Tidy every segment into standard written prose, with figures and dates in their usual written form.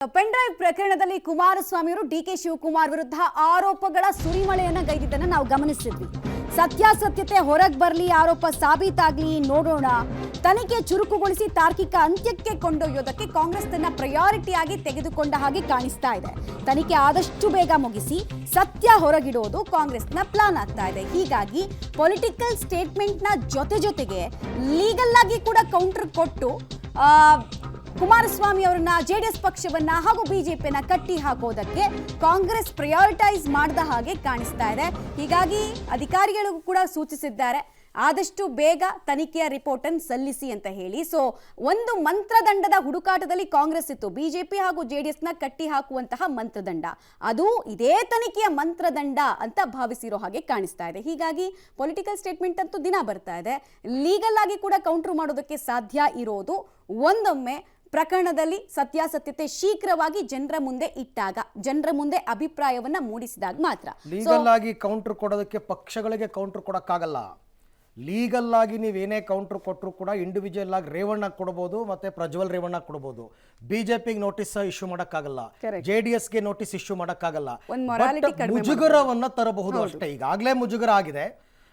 Pen drive ಪ್ರಕರಣದಲ್ಲಿ ಕುಮಾರಸ್ವಾಮಿ ಅವರು DK Shivakumar ವಿರುದ್ಧ ಆರೋಪಗಳ ಸುರಿಮಳೆಯನ್ನ ಗೈದಿದ್ದನ್ನು ನಾವು ಗಮನಿಸಿದ್ವಿ. ಸತ್ಯಾಸತ್ಯತೆ ಹೊರಗೆ ಬರಲಿ, ಆರೋಪ ಸಾಬೀತಾಗ್ಲಿ ನೋಡೋಣ. ತನಿಖೆ ಚುರುಕುಗೊಳಿಸಿ ತಾರ್ಕಿಕ ಅಂತ್ಯಕ್ಕೆ ಕೊಂಡೊಯ್ಯೋದಕ್ಕೆ ಕಾಂಗ್ರೆಸ್ ತನ್ನ ಪ್ರಯಾರಿಟಿಯಾಗಿ ತೆಗೆದುಕೊಂಡ ಹಾಗೆ ಕಾಣಿಸ್ತಾ ಇದೆ. ತನಿಖೆ ಆದಷ್ಟು ಬೇಗ ಮುಗಿಸಿ ಸತ್ಯ ಹೊರಗಿಡೋದು ಕಾಂಗ್ರೆಸ್ನ ಪ್ಲಾನ್ ಆಗ್ತಾ ಇದೆ. ಹೀಗಾಗಿ ಪೊಲಿಟಿಕಲ್ ಸ್ಟೇಟ್ಮೆಂಟ್ನ ಜೊತೆಗೆ ಲೀಗಲ್ ಆಗಿ ಕೂಡ ಕೌಂಟರ್ ಕೊಟ್ಟು ಕುಮಾರಸ್ವಾಮಿ ಅವರನ್ನ ಜೆಡಿಎಸ್ ಪಕ್ಷವನ್ನ ಹಾಗೂ ಬಿಜೆಪಿಯನ್ನ ಕಟ್ಟಿ ಹಾಕೋದಕ್ಕೆ ಕಾಂಗ್ರೆಸ್ ಪ್ರಯಾರಿಟೈಸ್ ಮಾಡಿದ ಹಾಗೆ ಕಾಣಿಸ್ತಾ ಇದೆ. ಹೀಗಾಗಿ ಅಧಿಕಾರಿಗಳು ಕೂಡ ಸೂಚಿಸಿದ್ದಾರೆ, ಆದಷ್ಟು ಬೇಗ ತನಿಖೆಯ ರಿಪೋರ್ಟ್ ಅನ್ನು ಸಲ್ಲಿಸಿ ಅಂತ ಹೇಳಿ. ಸೊ ಒಂದು ಮಂತ್ರದಂಡದ ಹುಡುಕಾಟದಲ್ಲಿ ಕಾಂಗ್ರೆಸ್ ಇತ್ತು, ಬಿಜೆಪಿ ಹಾಗೂ ಜೆಡಿಎಸ್ ನ ಕಟ್ಟಿ ಹಾಕುವಂತಹ ಮಂತ್ರದಂಡ, ಅದು ಇದೇ ತನಿಖೆಯ ಮಂತ್ರದಂಡ ಅಂತ ಭಾವಿಸಿರೋ ಹಾಗೆ ಕಾಣಿಸ್ತಾ ಇದೆ. ಹೀಗಾಗಿ ಪೊಲಿಟಿಕಲ್ ಸ್ಟೇಟ್ಮೆಂಟ್ ಅಂತೂ ದಿನ ಬರ್ತಾ ಇದೆ, ಲೀಗಲ್ ಆಗಿ ಕೂಡ ಕೌಂಟರ್ ಮಾಡೋದಕ್ಕೆ ಸಾಧ್ಯ ಇರೋದು ಒಂದೊಮ್ಮೆ ಪ್ರಕರಣದಲ್ಲಿ ಸತ್ಯಾಸತ್ಯತೆ ಶೀಘ್ರವಾಗಿ ಜನರ ಮುಂದೆ ಇಟ್ಟಾಗ, ಜನರ ಮುಂದೆ ಅಭಿಪ್ರಾಯವನ್ನ ಮೂಡಿಸಿದಾಗ ಮಾತ್ರ. ಲೀಗಲ್ ಆಗಿ ಕೌಂಟರ್ ಕೊಡೋದಕ್ಕೆ ಪಕ್ಷಗಳಿಗೆ ಕೌಂಟರ್ ಕೊಡಕ್ಕಾಗಲ್ಲ. ಲೀಗಲ್ ಆಗಿ ನೀವೇನೇ ಕೌಂಟರ್ ಕೊಟ್ಟರು ಕೂಡ ಇಂಡಿವಿಜುವಲ್ ಆಗಿ ರೇವಣ್ಣ ಕೊಡಬಹುದು, ಮತ್ತೆ ಪ್ರಜ್ವಲ್ ರೇವಣ್ಣ ಕೊಡಬಹುದು. ಬಿಜೆಪಿಗೆ ನೋಟಿಸ್ ಇಶ್ಯೂ ಮಾಡಕ್ಕಾಗಲ್ಲ, ಜೆಡಿಎಸ್ಗೆ ನೋಟಿಸ್ ಇಶ್ಯೂ ಮಾಡಕ್ಕಾಗಲ್ಲ. ಮುಜುಗರವನ್ನ ತರಬಹುದು ಅಷ್ಟೇ. ಈಗಾಗಲೇ ಮುಜುಗರ ಆಗಿದೆ,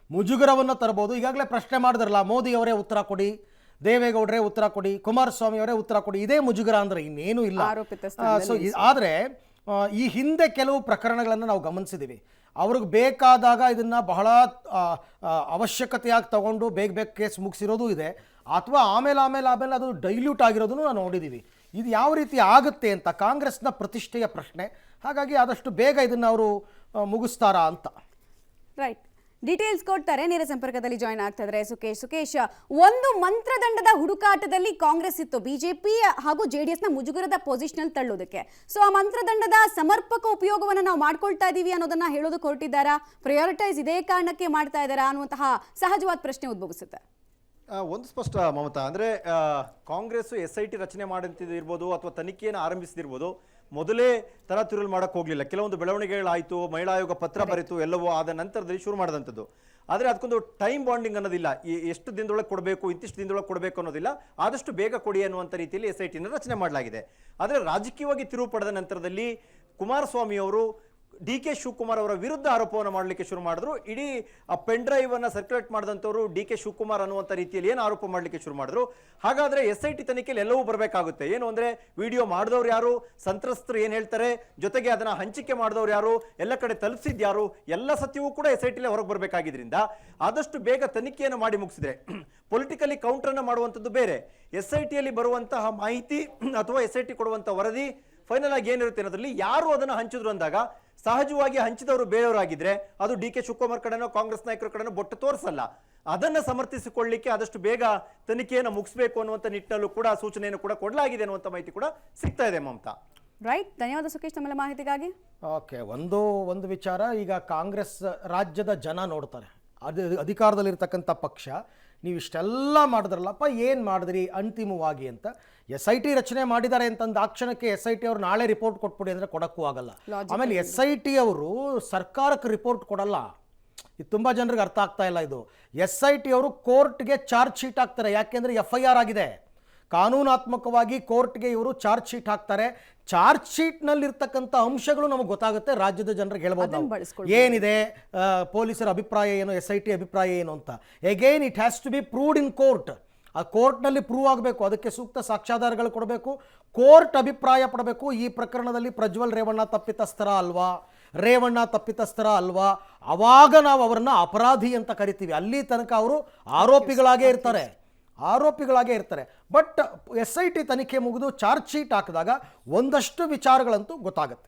ಮುಜುಗರವನ್ನ ತರಬಹುದು. ಈಗಾಗಲೇ ಪ್ರಶ್ನೆ ಮಾಡಿದ್ರಲ್ಲ, ಮೋದಿ ಅವರೇ ಉತ್ತರ ಕೊಡಿ, ದೇವೇಗೌಡರೇ ಉತ್ತರ ಕೊಡಿ, ಕುಮಾರಸ್ವಾಮಿ ಅವರೇ ಉತ್ತರ ಕೊಡಿ, ಇದೇ ಮುಜುಗರ ಅಂದ್ರೆ ಇನ್ನೇನು ಇಲ್ಲ. ಸೊ ಆದ್ರೆ ಈ ಹಿಂದೆ ಕೆಲವು ಪ್ರಕರಣಗಳನ್ನು ನಾವು ಗಮನಿಸಿದ್ದೀವಿ. ಅವ್ರಿಗೆ ಬೇಕಾದಾಗ ಇದನ್ನ ಬಹಳ ಅವಶ್ಯಕತೆಯಾಗಿ ತಗೊಂಡು ಬೇಗ ಕೇಸ್ ಮುಗಿಸಿರೋದು ಇದೆ, ಅಥವಾ ಆಮೇಲೆ ಅದು ಡೈಲ್ಯೂಟ್ ಆಗಿರೋದನ್ನು ನಾವು ನೋಡಿದ್ದೀವಿ. ಇದು ಯಾವ ರೀತಿ ಆಗುತ್ತೆ ಅಂತ ಕಾಂಗ್ರೆಸ್ನ ಪ್ರತಿಷ್ಠೆಯ ಪ್ರಶ್ನೆ. ಹಾಗಾಗಿ ಆದಷ್ಟು ಬೇಗ ಇದನ್ನು ಅವರು ಮುಗಿಸ್ತಾರಾ ಅಂತ. ರೈಟ್, ಡೀಟೇಲ್ಸ್ ಕೊಡ್ತಾರೆ. ನೇರ ಸಂಪರ್ಕದಲ್ಲಿ ಜಾಯ್ನ್ ಆಗ್ತಾ ಇದ್ದಾರೆ ಸುಕೇಶ್. ಒಂದು ಮಂತ್ರದಂಡದ ಹುಡುಕಾಟದಲ್ಲಿ ಕಾಂಗ್ರೆಸ್ ಇತ್ತು, ಬಿಜೆಪಿ ಹಾಗೂ ಜೆಡಿಎಸ್ ನ ಮುಜುಗರದ ಪೊಸಿಷನ್ ತಳ್ಳೋದಕ್ಕೆ. ಸೊ ಆ ಮಂತ್ರದಂಡದ ಸಮರ್ಪಕ ಉಪಯೋಗವನ್ನು ನಾವು ಮಾಡ್ಕೊಳ್ತಾ ಇದೀವಿ ಅನ್ನೋದನ್ನ ಹೇಳೋದಕ್ಕೆ ಹೊರಟಿದ್ದಾರಾ, ಪ್ರಯಾರಿಟೈಸ್ ಇದೇ ಕಾರಣಕ್ಕೆ ಮಾಡ್ತಾ ಇದ್ದಾರಾ ಅನ್ನುವಂತಹ ಸಹಜವಾದ ಪ್ರಶ್ನೆ ಉದ್ಭವಿಸುತ್ತೆ. ಒಂದು ಸ್ಪಷ್ಟ ಮಮತಾ, ಅಂದರೆ ಕಾಂಗ್ರೆಸ್ SIT ರಚನೆ ಮಾಡಿರ್ಬೋದು ಅಥವಾ ತನಿಖೆಯನ್ನು ಆರಂಭಿಸಿದಿರ್ಬೋದು, ಮೊದಲೇ ತರಾತುರುಳು ಮಾಡಕ್ಕೆ ಹೋಗಲಿಲ್ಲ. ಕೆಲವೊಂದು ಬೆಳವಣಿಗೆಗಳಾಯಿತು, ಮಹಿಳಾ ಆಯೋಗ ಪತ್ರ ಬರೀತು, ಎಲ್ಲವೂ ಆದ ನಂತರದಲ್ಲಿ ಶುರು ಮಾಡಿದಂಥದ್ದು. ಆದರೆ ಅದಕ್ಕೊಂದು ಟೈಮ್ ಬಾಂಡಿಂಗ್ ಅನ್ನೋದಿಲ್ಲ, ಎಷ್ಟು ದಿನದೊಳಗೆ ಕೊಡಬೇಕು, ಇಂತಿಷ್ಟು ದಿನದೊಳಗೆ ಕೊಡಬೇಕು ಅನ್ನೋದಿಲ್ಲ, ಆದಷ್ಟು ಬೇಗ ಕೊಡಿ ಅನ್ನುವಂಥ ರೀತಿಯಲ್ಲಿ SITನ ರಚನೆ ಮಾಡಲಾಗಿದೆ. ಆದರೆ ರಾಜಕೀಯವಾಗಿ ತಿರುವು ಪಡೆದ ನಂತರದಲ್ಲಿ ಕುಮಾರಸ್ವಾಮಿ ಅವರು DK ಶಿವಕುಮಾರ್ ಅವರ ವಿರುದ್ಧ ಆರೋಪವನ್ನು ಮಾಡಲಿಕ್ಕೆ ಶುರು ಮಾಡಿದ್ರು. ಇಡೀ ಆ ಪೆನ್ ಡ್ರೈವ್ ಅನ್ನ ಸರ್ಕ್ಯುಲೇಟ್ ಮಾಡಿದಂಥವ್ರು DK ಶಿವಕುಮಾರ್ ಅನ್ನುವಂಥ ರೀತಿಯಲ್ಲಿ ಏನು ಆರೋಪ ಮಾಡಲಿಕ್ಕೆ ಶುರು ಮಾಡಿದ್ರು. ಹಾಗಾದ್ರೆ SIT ತನಿಖೆಯಲ್ಲಿ ಎಲ್ಲವೂ ಬರಬೇಕಾಗುತ್ತೆ. ಏನು ಅಂದ್ರೆ ವಿಡಿಯೋ ಮಾಡಿದವ್ರು ಯಾರು, ಸಂತ್ರಸ್ತರು ಏನು ಹೇಳ್ತಾರೆ, ಜೊತೆಗೆ ಅದನ್ನ ಹಂಚಿಕೆ ಮಾಡಿದವ್ರು ಯಾರು, ಎಲ್ಲ ಕಡೆ ತಲುಪಿಸಿದ್ ಯಾರು, ಎಲ್ಲ ಸತ್ಯವೂ ಕೂಡ SITಲೇ ಹೊರಗೆ ಬರಬೇಕಾಗಿದ್ರಿಂದ ಆದಷ್ಟು ಬೇಗ ತನಿಖೆಯನ್ನು ಮಾಡಿ ಮುಗಿಸಿದ್ರೆ ಪೊಲಿಟಿಕಲಿ ಕೌಂಟರ್ ಅನ್ನ ಮಾಡುವಂಥದ್ದು ಬೇರೆ. SITಯಲ್ಲಿ ಬರುವಂತಹ ಮಾಹಿತಿ ಅಥವಾ SIT ಕೊಡುವಂತಹ ವರದಿ ಫೈನಲ್ ಆಗಿ ಏನಿರುತ್ತೆ ಅನ್ನೋದ್ರಲ್ಲಿ ಯಾರು ಅದನ್ನು ಹಂಚಿದ್ರು ಅಂದಾಗ ಸಹಜವಾಗಿ ಹಂಚಿದವರು ಬೇರೆಯವರಾಗಿದ್ರೆ ಅದು DK ಶಿವಕುಮಾರ್ ಕಡೆನೋ ಕಾಂಗ್ರೆಸ್ ನಾಯಕರ ಕಡೆನೋ ಬೊಟ್ಟು ತೋರಿಸಲ್ಲ. ಅದನ್ನ ಸಮರ್ಥಿಸಿಕೊಳ್ಳಲಿಕ್ಕೆ ಆದಷ್ಟು ಬೇಗ ತನಿಖೆಯನ್ನು ಮುಗಿಸಬೇಕು ಅನ್ನುವಂಥ ನಿಟ್ಟಿನಲ್ಲೂ ಕೂಡ ಸೂಚನೆಯನ್ನು ಕೂಡ ಕೊಡಲಾಗಿದೆ ಅನ್ನುವಂಥ ಮಾಹಿತಿ ಕೂಡ ಸಿಗ್ತಾ ಇದೆ ಮಮತಾ. ರೈಟ್, ಧನ್ಯವಾದ ಸುಕೇಶ್ ತಮ್ಮೆಲ್ಲ ಮಾಹಿತಿಗಾಗಿ. ಓಕೆ, ಒಂದು ವಿಚಾರ, ಈಗ ಕಾಂಗ್ರೆಸ್ ರಾಜ್ಯದ ಜನ ನೋಡ್ತಾರೆ, ಅಧಿಕಾರದಲ್ಲಿರ್ತಕ್ಕಂಥ ಪಕ್ಷ ನೀವು ಇಷ್ಟೆಲ್ಲ ಮಾಡಿದ್ರಲ್ಲಪ್ಪ, ಏನು ಮಾಡಿದ್ರಿ ಅಂತಿಮವಾಗಿ ಅಂತ. SIT ರಚನೆ ಮಾಡಿದ್ದಾರೆ ಅಂತಂದ ಆ ಕ್ಷಣಕ್ಕೆ SIT ಅವರು ನಾಳೆ ರಿಪೋರ್ಟ್ ಕೊಟ್ಬಿಡಿ ಅಂದರೆ ಕೊಡೋಕ್ಕೂ ಆಗಲ್ಲ. ಆಮೇಲೆ SIT ಅವರು ಸರ್ಕಾರಕ್ಕೆ ರಿಪೋರ್ಟ್ ಕೊಡಲ್ಲ. ಇದು ತುಂಬ ಜನರಿಗೆ ಅರ್ಥ ಆಗ್ತಾ ಇಲ್ಲ. ಇದು SIT ಅವರು ಕೋರ್ಟ್ಗೆ ಚಾರ್ಜ್ ಶೀಟ್ ಹಾಕ್ತಾರೆ, ಯಾಕೆಂದರೆ FIR ಆಗಿದೆ. ಕಾನೂನಾತ್ಮಕವಾಗಿ ಕೋರ್ಟ್ಗೆ ಇವರು ಚಾರ್ಜ್ ಶೀಟ್ ಹಾಕ್ತಾರೆ. ಚಾರ್ಜ್ ಶೀಟ್ನಲ್ಲಿರ್ತಕ್ಕಂಥ ಅಂಶಗಳು ನಮಗೆ ಗೊತ್ತಾಗುತ್ತೆ, ರಾಜ್ಯದ ಜನರಿಗೆ ಹೇಳ್ಬೋದು ಏನಿದೆ, ಪೊಲೀಸರ ಅಭಿಪ್ರಾಯ ಏನು, SIT ಅಭಿಪ್ರಾಯ ಏನು ಅಂತ. Again it has to be proved in court. ಆ ಕೋರ್ಟ್ನಲ್ಲಿ ಪ್ರೂವ್ ಆಗಬೇಕು, ಅದಕ್ಕೆ ಸೂಕ್ತ ಸಾಕ್ಷ್ಯಾಧಾರಗಳು ಕೊಡಬೇಕು, ಕೋರ್ಟ್ ಅಭಿಪ್ರಾಯ ಪಡಬೇಕು. ಈ ಪ್ರಕರಣದಲ್ಲಿ ಪ್ರಜ್ವಲ್ ರೇವಣ್ಣ ತಪ್ಪಿತಸ್ಥರ ಅಲ್ವಾ, ಅವಾಗ ನಾವು ಅವರನ್ನು ಅಪರಾಧಿ ಅಂತ ಕರಿತೀವಿ. ಅಲ್ಲಿ ತನಕ ಅವರು ಆರೋಪಿಗಳಾಗೇ ಇರ್ತಾರೆ. ಬಟ್ SIT ತನಿಖೆ ಮುಗಿದು ಚಾರ್ಜ್ ಶೀಟ್ ಹಾಕಿದಾಗ ಒಂದಷ್ಟು ವಿಚಾರಗಳಂತೂ ಗೊತ್ತಾಗುತ್ತೆ.